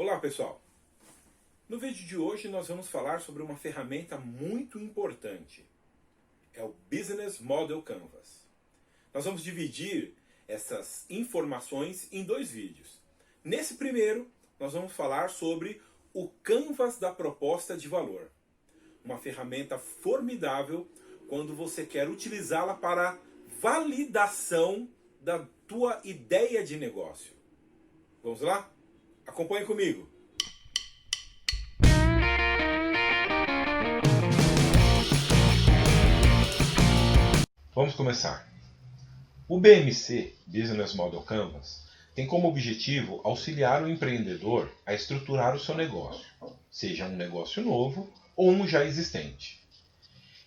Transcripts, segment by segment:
Olá pessoal, no vídeo de hoje nós vamos falar sobre uma ferramenta muito importante, é o Business Model Canvas. Nós vamos dividir essas informações em dois vídeos. Nesse primeiro nós vamos falar sobre o Canvas da proposta de valor, uma ferramenta formidável quando você quer utilizá-la para validação da tua ideia de negócio. Vamos lá? Acompanhe comigo. Vamos começar. O BMC, Business Model Canvas, tem como objetivo auxiliar o empreendedor a estruturar o seu negócio, seja um negócio novo ou um já existente.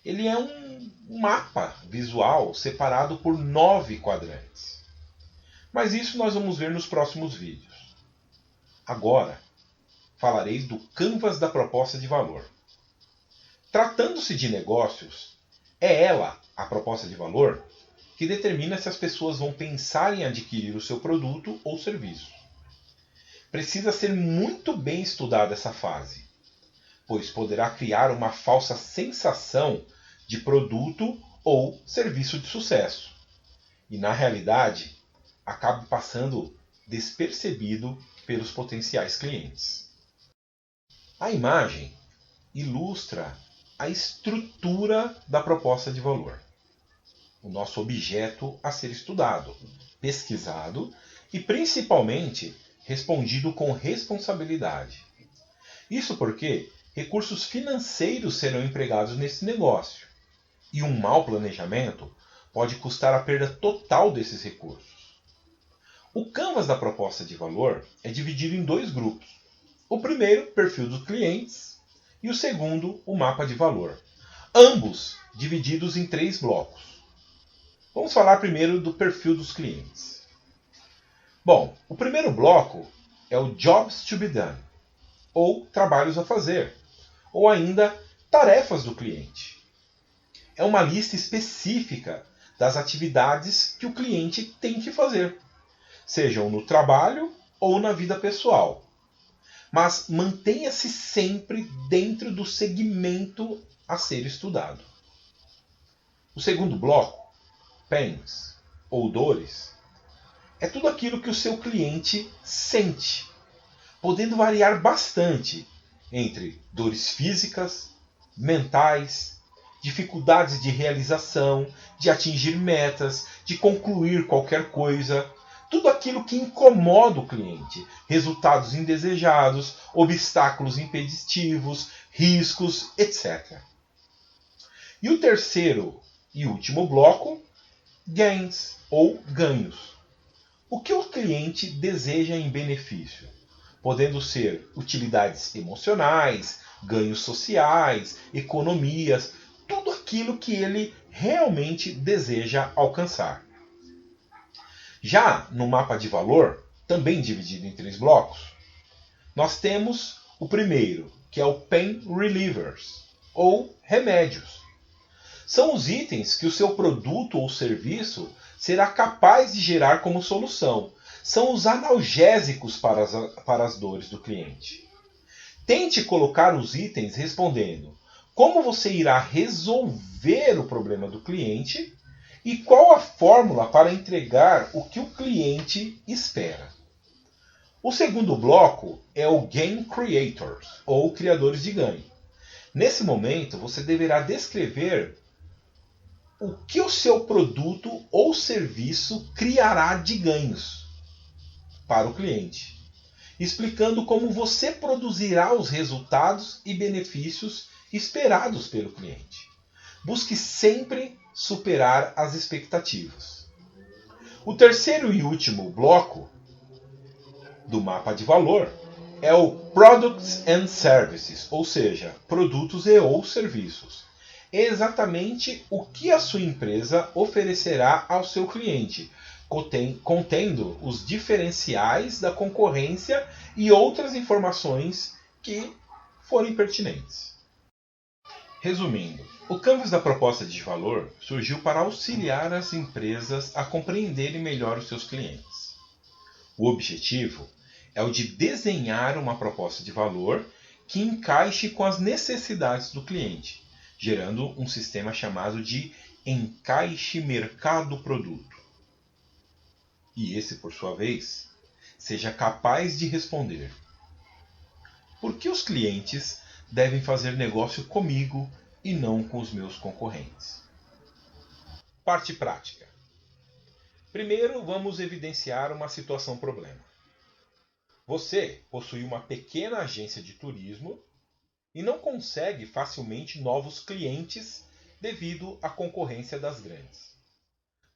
Ele é um mapa visual separado por 9 quadrantes. Mas isso nós vamos ver nos próximos vídeos. Agora, falarei do Canvas da proposta de valor. Tratando-se de negócios, é ela, a proposta de valor, que determina se as pessoas vão pensar em adquirir o seu produto ou serviço. Precisa ser muito bem estudada essa fase, pois poderá criar uma falsa sensação de produto ou serviço de sucesso, e na realidade acabe passando despercebido pelos potenciais clientes. A imagem ilustra a estrutura da proposta de valor, o nosso objeto a ser estudado, pesquisado e principalmente respondido com responsabilidade. Isso porque recursos financeiros serão empregados nesse negócio e um mau planejamento pode custar a perda total desses recursos. O Canvas da proposta de valor é dividido em dois grupos. O primeiro, perfil dos clientes, e o segundo, o mapa de valor. Ambos divididos em 3 blocos. Vamos falar primeiro do perfil dos clientes. Bom, o primeiro bloco é o Jobs to be done, ou trabalhos a fazer, ou ainda tarefas do cliente. É uma lista específica das atividades que o cliente tem que fazer, sejam no trabalho ou na vida pessoal. Mas mantenha-se sempre dentro do segmento a ser estudado. O segundo bloco, pains, ou dores, é tudo aquilo que o seu cliente sente, podendo variar bastante entre dores físicas, mentais, dificuldades de realização, de atingir metas, de concluir qualquer coisa. Tudo aquilo que incomoda o cliente, resultados indesejados, obstáculos impeditivos, riscos, etc. E o terceiro e último bloco, gains ou ganhos. O que o cliente deseja em benefício, podendo ser utilidades emocionais, ganhos sociais, economias, tudo aquilo que ele realmente deseja alcançar. Já no mapa de valor, também dividido em 3 blocos, nós temos o primeiro, que é o Pain Relievers, ou remédios. São os itens que o seu produto ou serviço será capaz de gerar como solução. São os analgésicos para as dores do cliente. Tente colocar os itens respondendo como você irá resolver o problema do cliente e qual a fórmula para entregar o que o cliente espera. O segundo bloco é o Gain Creators, ou criadores de ganho. Nesse momento, você deverá descrever o que o seu produto ou serviço criará de ganhos para o cliente, explicando como você produzirá os resultados e benefícios esperados pelo cliente. Busque sempre superar as expectativas. O terceiro e último bloco do mapa de valor é o Products and Services, ou seja, produtos e ou serviços. É exatamente o que a sua empresa oferecerá ao seu cliente, contendo os diferenciais da concorrência e outras informações que forem pertinentes. Resumindo, o Canvas da proposta de valor surgiu para auxiliar as empresas a compreenderem melhor os seus clientes. O objetivo é o de desenhar uma proposta de valor que encaixe com as necessidades do cliente, gerando um sistema chamado de encaixe mercado-produto. E esse, por sua vez, seja capaz de responder: por que os clientes devem fazer negócio comigo e não com os meus concorrentes? Parte prática. Primeiro, vamos evidenciar uma situação-problema. Você possui uma pequena agência de turismo e não consegue facilmente novos clientes devido à concorrência das grandes.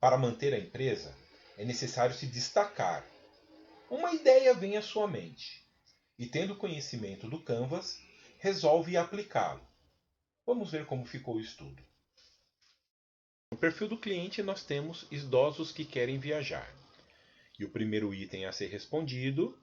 Para manter a empresa, é necessário se destacar. Uma ideia vem à sua mente e, tendo conhecimento do Canvas, resolve aplicá-lo. Vamos ver como ficou o estudo. No perfil do cliente, nós temos idosos que querem viajar. E o primeiro item a ser respondido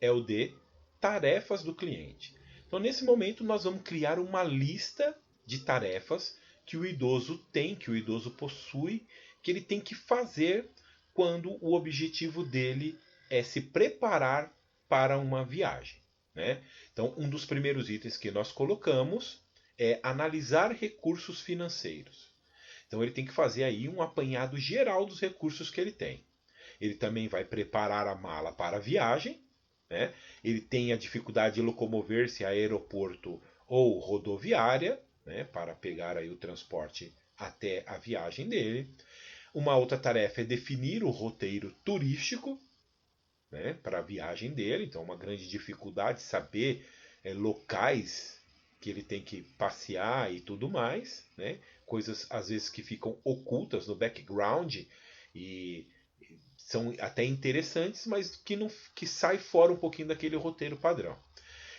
é o de tarefas do cliente. Então, nesse momento, nós vamos criar uma lista de tarefas que o idoso tem, que o idoso possui, que ele tem que fazer quando o objetivo dele é se preparar para uma viagem, né? Então, um dos primeiros itens que nós colocamos é analisar recursos financeiros. Então, ele tem que fazer aí um apanhado geral dos recursos que ele tem. Ele também vai preparar a mala para a viagem, né? Ele tem a dificuldade de locomover-se a aeroporto ou rodoviária, né, para pegar aí o transporte até a viagem dele. Uma outra tarefa é definir o roteiro turístico, né, para a viagem dele. Então, uma grande dificuldade saber locais que ele tem que passear e tudo mais, né? Coisas às vezes que ficam ocultas no background e são até interessantes, mas que sai fora um pouquinho daquele roteiro padrão.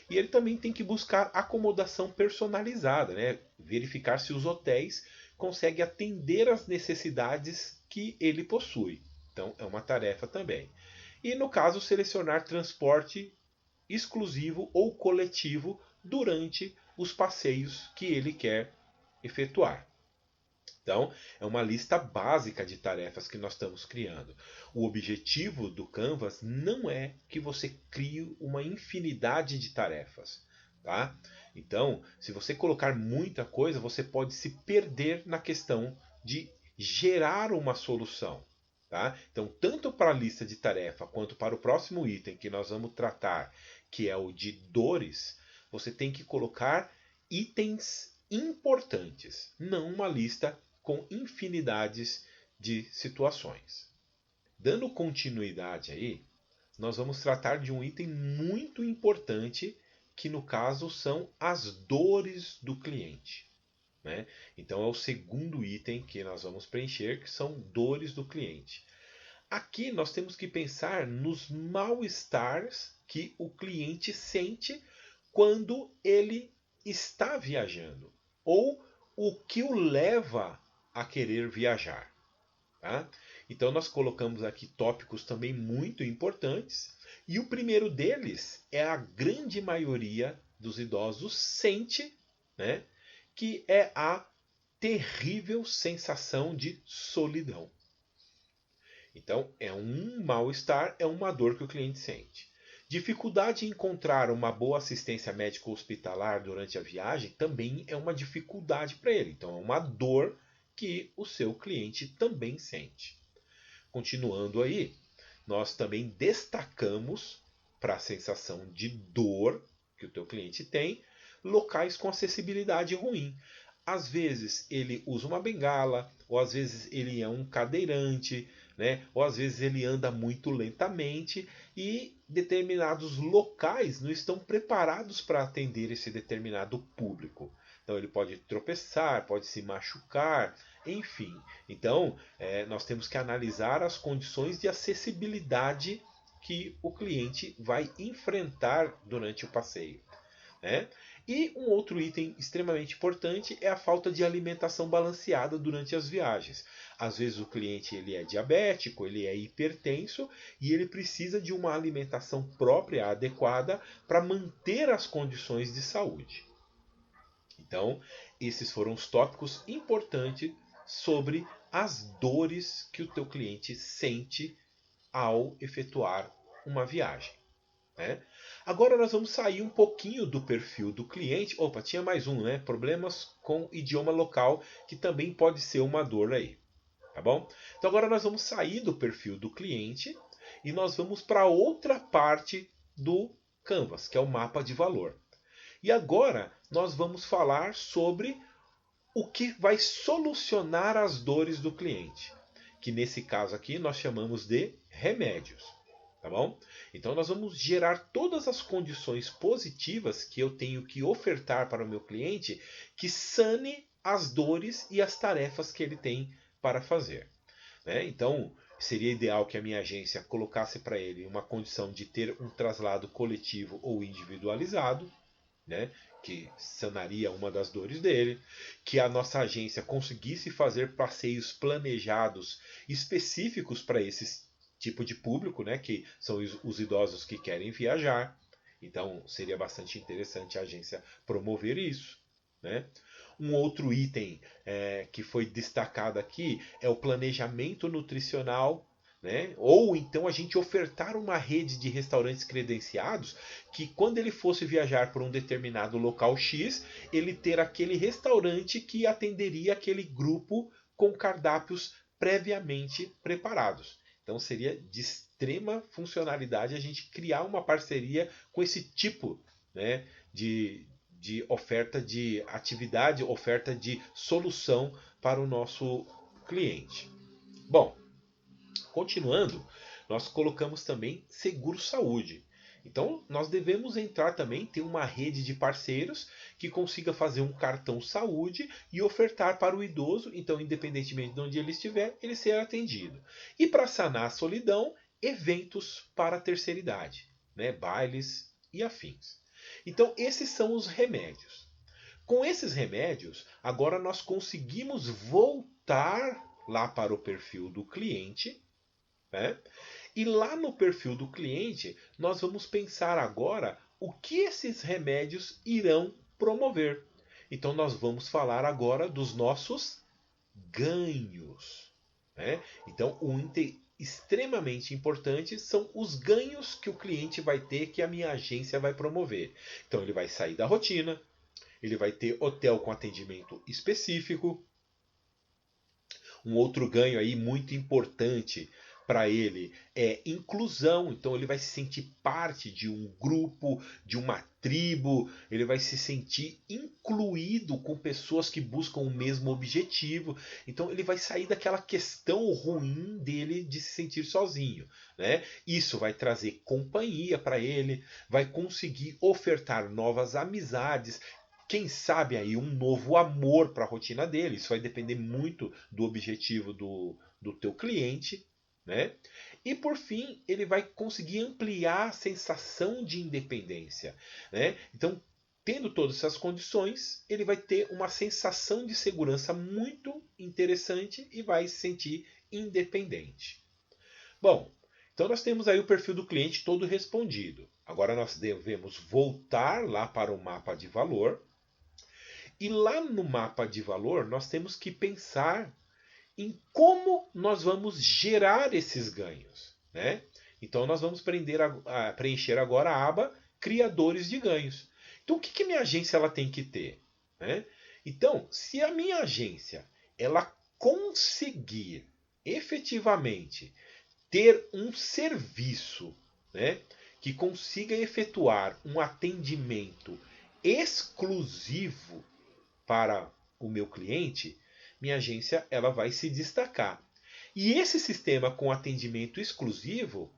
E ele também tem que buscar acomodação personalizada, né? Verificar se os hotéis conseguem atender às necessidades que ele possui. Então é uma tarefa também. E no caso, selecionar transporte exclusivo ou coletivo durante os passeios que ele quer efetuar. Então, é uma lista básica de tarefas que nós estamos criando. O objetivo do Canvas não é que você crie uma infinidade de tarefas, tá? Então, se você colocar muita coisa, você pode se perder na questão de gerar uma solução, tá? Então, tanto para a lista de tarefa quanto para o próximo item que nós vamos tratar, que é o de dores, você tem que colocar itens importantes, não uma lista com infinidades de situações. Dando continuidade aí, nós vamos tratar de um item muito importante, que no caso são as dores do cliente, né? Então é o segundo item que nós vamos preencher, que são dores do cliente. Aqui nós temos que pensar nos mal-estares que o cliente sente quando ele está viajando, ou o que o leva a querer viajar. Tá? Então nós colocamos aqui tópicos também muito importantes, e o primeiro deles é a grande maioria dos idosos sente, né, que é a terrível sensação de solidão. Então é um mal-estar, é uma dor que o cliente sente. Dificuldade em encontrar uma boa assistência médica hospitalar durante a viagem também é uma dificuldade para ele. Então é uma dor que o seu cliente também sente. Continuando aí, nós também destacamos para a sensação de dor que o teu cliente tem, locais com acessibilidade ruim. Às vezes ele usa uma bengala, ou às vezes ele é um cadeirante, né? Ou às vezes ele anda muito lentamente e determinados locais não estão preparados para atender esse determinado público. Então ele pode tropeçar, pode se machucar, enfim. Então nós temos que analisar as condições de acessibilidade que o cliente vai enfrentar durante o passeio, né? E um outro item extremamente importante é a falta de alimentação balanceada durante as viagens. Às vezes o cliente ele é diabético, ele é hipertenso e ele precisa de uma alimentação própria, adequada, para manter as condições de saúde. Então, esses foram os tópicos importantes sobre as dores que o teu cliente sente ao efetuar uma viagem. né? Agora nós vamos sair um pouquinho do perfil do cliente. Opa, tinha mais um, né? Problemas com idioma local, que também pode ser uma dor aí, tá bom? Então agora nós vamos sair do perfil do cliente e nós vamos para outra parte do Canvas, que é o mapa de valor. E agora nós vamos falar sobre o que vai solucionar as dores do cliente, que nesse caso aqui nós chamamos de remédios. Tá bom? Então nós vamos gerar todas as condições positivas que eu tenho que ofertar para o meu cliente que sane as dores e as tarefas que ele tem para fazer, né? Então seria ideal que a minha agência colocasse para ele uma condição de ter um traslado coletivo ou individualizado, né, que sanaria uma das dores dele, que a nossa agência conseguisse fazer passeios planejados específicos para esse tipo de público, né, que são os idosos que querem viajar. Então seria bastante interessante a agência promover isso, né? Um outro item que foi destacado aqui é o planejamento nutricional, né? Ou então a gente ofertar uma rede de restaurantes credenciados que quando ele fosse viajar por um determinado local X, ele ter aquele restaurante que atenderia aquele grupo com cardápios previamente preparados. Então seria de extrema funcionalidade a gente criar uma parceria com esse tipo, né, de oferta de atividade, oferta de solução para o nosso cliente. Bom, continuando, nós colocamos também seguro-saúde. Então, nós devemos entrar também, ter uma rede de parceiros que consiga fazer um cartão saúde e ofertar para o idoso, então, independentemente de onde ele estiver, ele ser atendido. E para sanar a solidão, eventos para a terceira idade, né? Bailes e afins. Então, esses são os remédios. Com esses remédios, agora nós conseguimos voltar lá para o perfil do cliente, né? E lá no perfil do cliente, nós vamos pensar agora o que esses remédios irão promover. Então, nós vamos falar agora dos nossos ganhos, né? Então, um item extremamente importante são os ganhos que o cliente vai ter, que a minha agência vai promover. Então, ele vai sair da rotina, ele vai ter hotel com atendimento específico. Um outro ganho aí muito importante para ele é inclusão. Então ele vai se sentir parte de um grupo, de uma tribo, ele vai se sentir incluído com pessoas que buscam o mesmo objetivo. Então ele vai sair daquela questão ruim dele de se sentir sozinho, né? Isso vai trazer companhia para ele, vai conseguir ofertar novas amizades. Quem sabe aí um novo amor para a rotina dele. Isso vai depender muito do objetivo do teu cliente, né? E por fim, ele vai conseguir ampliar a sensação de independência, né? Então, tendo todas essas condições, ele vai ter uma sensação de segurança muito interessante e vai se sentir independente. Bom, então nós temos aí o perfil do cliente todo respondido. Agora nós devemos voltar lá para o mapa de valor. E lá no mapa de valor, nós temos que pensar em como nós vamos gerar esses ganhos, né? Então nós vamos preencher agora a aba Criadores de Ganhos. Então o que minha agência ela tem que ter, né? Então, se a minha agência ela conseguir efetivamente ter um serviço, né, que consiga efetuar um atendimento exclusivo para o meu cliente, minha agência ela vai se destacar. E esse sistema com atendimento exclusivo,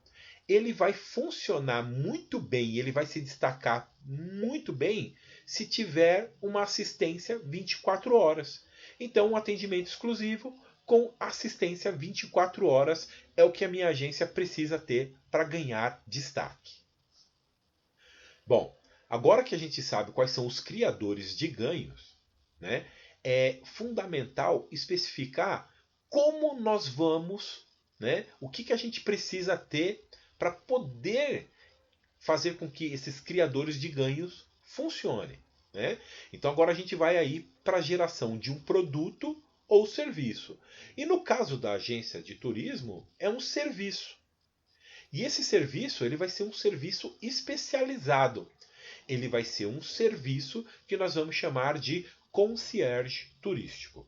ele vai funcionar muito bem, ele vai se destacar muito bem se tiver uma assistência 24 horas. Então, um atendimento exclusivo com assistência 24 horas é o que a minha agência precisa ter para ganhar destaque. Bom, agora que a gente sabe quais são os criadores de ganhos, né, é fundamental especificar como nós vamos, né, o que a gente precisa ter para poder fazer com que esses criadores de ganhos funcionem, né? Então agora a gente vai aí para a geração de um produto ou serviço. E no caso da agência de turismo, é um serviço. E esse serviço ele vai ser um serviço especializado. Ele vai ser um serviço que nós vamos chamar de concierge turístico.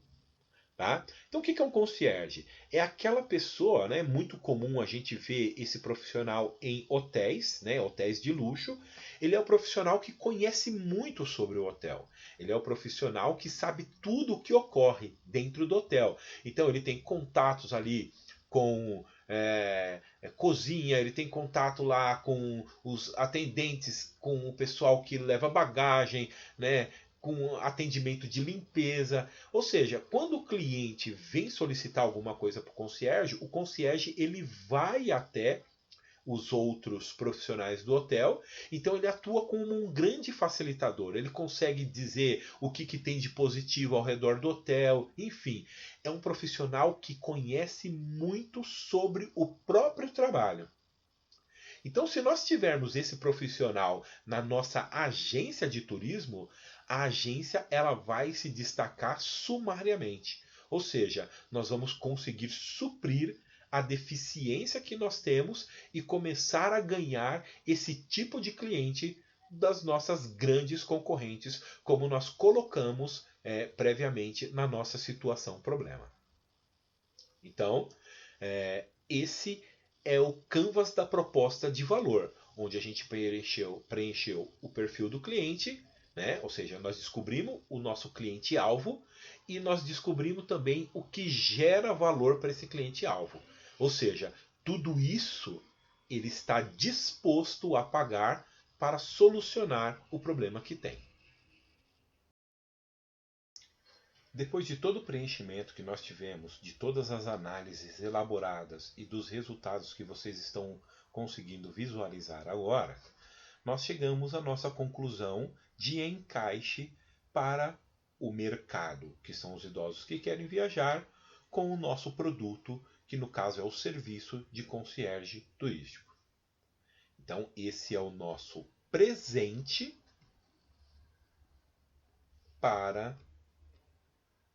Tá? Então o que é um concierge? É aquela pessoa, né, muito comum a gente ver esse profissional em hotéis, né, hotéis de luxo. Ele é o profissional que conhece muito sobre o hotel. Ele é o profissional que sabe tudo o que ocorre dentro do hotel. Então ele tem contatos ali com cozinha, ele tem contato lá com os atendentes, com o pessoal que leva bagagem, né, com atendimento de limpeza. Ou seja, quando o cliente vem solicitar alguma coisa para o concierge ele vai até os outros profissionais do hotel, então ele atua como um grande facilitador. Ele consegue dizer o que tem de positivo ao redor do hotel, enfim, é um profissional que conhece muito sobre o próprio trabalho. Então, se nós tivermos esse profissional na nossa agência de turismo, a agência ela vai se destacar sumariamente. Ou seja, nós vamos conseguir suprir a deficiência que nós temos e começar a ganhar esse tipo de cliente das nossas grandes concorrentes, como nós colocamos previamente na nossa situação problema. Então, esse é o canvas da proposta de valor, onde a gente preencheu o perfil do cliente, né? Ou seja, nós descobrimos o nosso cliente-alvo e nós descobrimos também o que gera valor para esse cliente-alvo. Ou seja, tudo isso ele está disposto a pagar para solucionar o problema que tem. Depois de todo o preenchimento que nós tivemos, de todas as análises elaboradas e dos resultados que vocês estão conseguindo visualizar agora, nós chegamos à nossa conclusão de encaixe para o mercado, que são os idosos que querem viajar, com o nosso produto, que no caso é o serviço de concierge turístico. Então, esse é o nosso presente para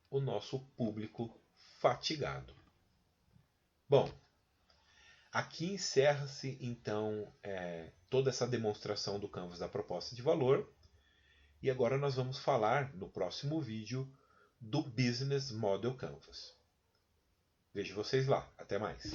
o nosso público fatigado. Bom, aqui encerra-se então toda essa demonstração do canvas da proposta de valor. E agora nós vamos falar no próximo vídeo do Business Model Canvas. Vejo vocês lá. Até mais.